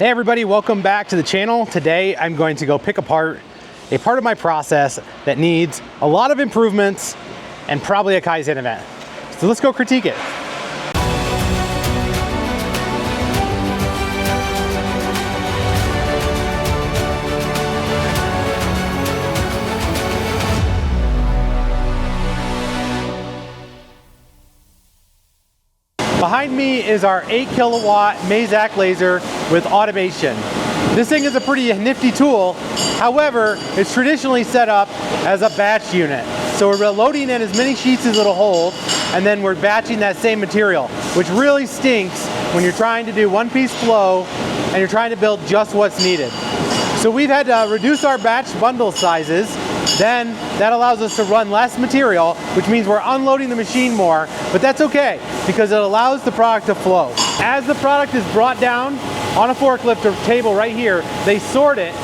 Hey everybody, welcome back to the channel. Today I'm going to go pick apart a part of my process that needs a lot of improvements and probably a Kaizen event. So let's go critique it. Behind me is our 8 kilowatt Mazak laser with automation. This thing is a pretty nifty tool. However, it's traditionally set up as a batch unit. So we're loading in as many sheets as it'll hold, and then we're batching that same material, which really stinks when you're trying to do one piece flow and you're trying to build just what's needed. So we've had to reduce our batch bundle sizes. Then that allows us to run less material, which means we're unloading the machine more, but that's okay because it allows the product to flow. As the product is brought down on a forklift or table right here, they sort it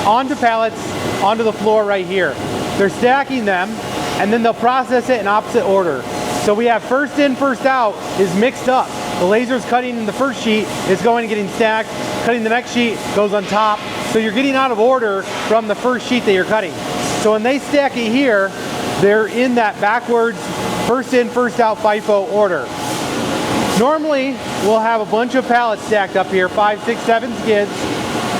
onto pallets, onto the floor right here. They're stacking them and then they'll process it in opposite order. So we have first in, first out is mixed up. The laser's cutting in the first sheet, it's going and getting stacked, cutting the next sheet, goes on top. So you're getting out of order from the first sheet that you're cutting. So when they stack it here, they're in that backwards, first in, first out FIFO order. Normally, we'll have a bunch of pallets stacked up here, 5, 6, 7 skids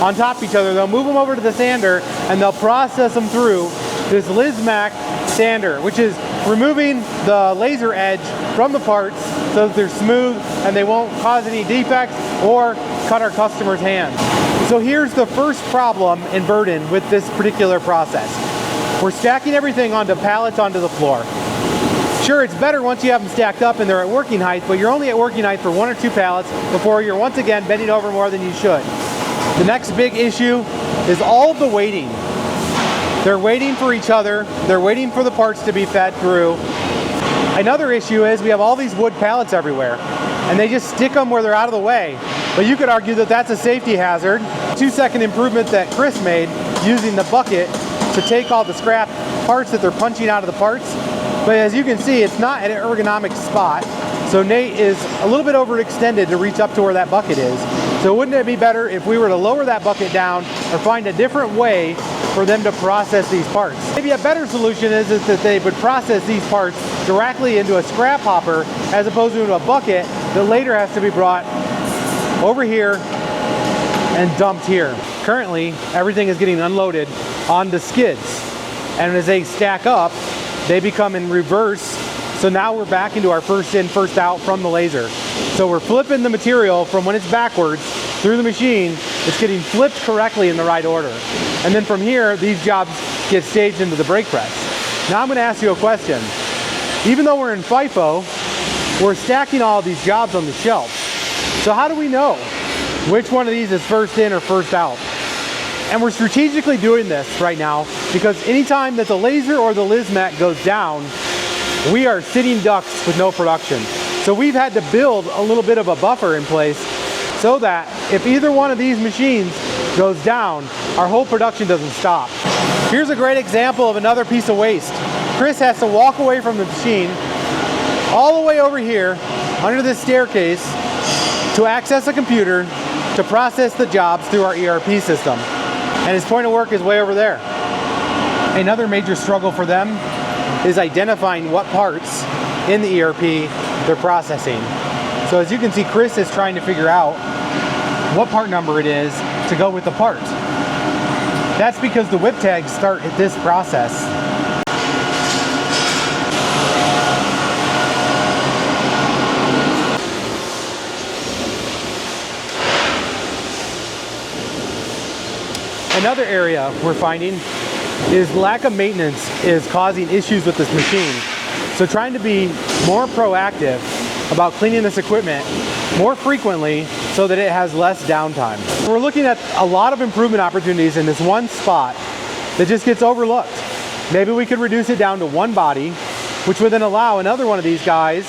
on top of each other. They'll move them over to the sander and they'll process them through this Lismac sander, which is removing the laser edge from the parts so that they're smooth and they won't cause any defects or cut our customers' hands. So here's the first problem and burden with this particular process. We're stacking everything onto pallets onto the floor. Sure, it's better once you have them stacked up and they're at working height, but you're only at working height for 1 or 2 pallets before you're once again bending over more than you should. The next big issue is all of the waiting. They're waiting for each other. They're waiting for the parts to be fed through. Another issue is we have all these wood pallets everywhere and they just stick them where they're out of the way. But you could argue that that's a safety hazard. 2-second improvement that Chris made using the bucket to take all the scrap parts that they're punching out of the parts. But as you can see, it's not at an ergonomic spot. So Nate is a little bit overextended to reach up to where that bucket is. So wouldn't it be better if we were to lower that bucket down or find a different way for them to process these parts? Maybe a better solution is that they would process these parts directly into a scrap hopper as opposed to into a bucket that later has to be brought over here and dumped here. Currently, everything is getting unloaded onto skids. And as they stack up, they become in reverse. So now we're back into our first in, first out from the laser. So we're flipping the material from when it's backwards through the machine, it's getting flipped correctly in the right order. And then from here, these jobs get staged into the brake press. Now I'm gonna ask you a question. Even though we're in FIFO, we're stacking all these jobs on the shelf. So how do we know which one of these is first in or first out? And we're strategically doing this right now because anytime that the laser or the Lismac goes down, we are sitting ducks with no production. So we've had to build a little bit of a buffer in place so that if either one of these machines goes down, our whole production doesn't stop. Here's a great example of another piece of waste. Chris has to walk away from the machine all the way over here under this staircase to access a computer to process the jobs through our ERP system. And his point of work is way over there. Another major struggle for them is identifying what parts in the ERP they're processing. So as you can see, Chris is trying to figure out what part number it is to go with the part. That's because the whip tags start at this process. Another area we're finding is lack of maintenance is causing issues with this machine. So trying to be more proactive about cleaning this equipment more frequently so that it has less downtime. We're looking at a lot of improvement opportunities in this one spot that just gets overlooked. Maybe we could reduce it down to one body, which would then allow another one of these guys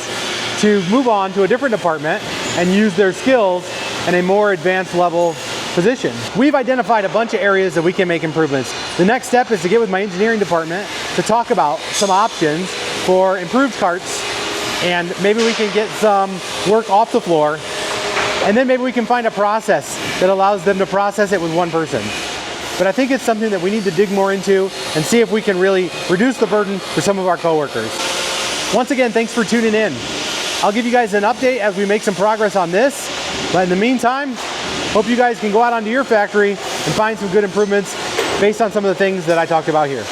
to move on to a different department and use their skills in a more advanced level position. We've identified a bunch of areas that we can make improvements. The next step is to get with my engineering department to talk about some options for improved carts, and maybe we can get some work off the floor, and then maybe we can find a process that allows them to process it with one person. But I think it's something that we need to dig more into and see if we can really reduce the burden for some of our coworkers. Once again, thanks for tuning in. I'll give you guys an update as we make some progress on this. But in the meantime, hope you guys can go out onto your factory and find some good improvements based on some of the things that I talked about here.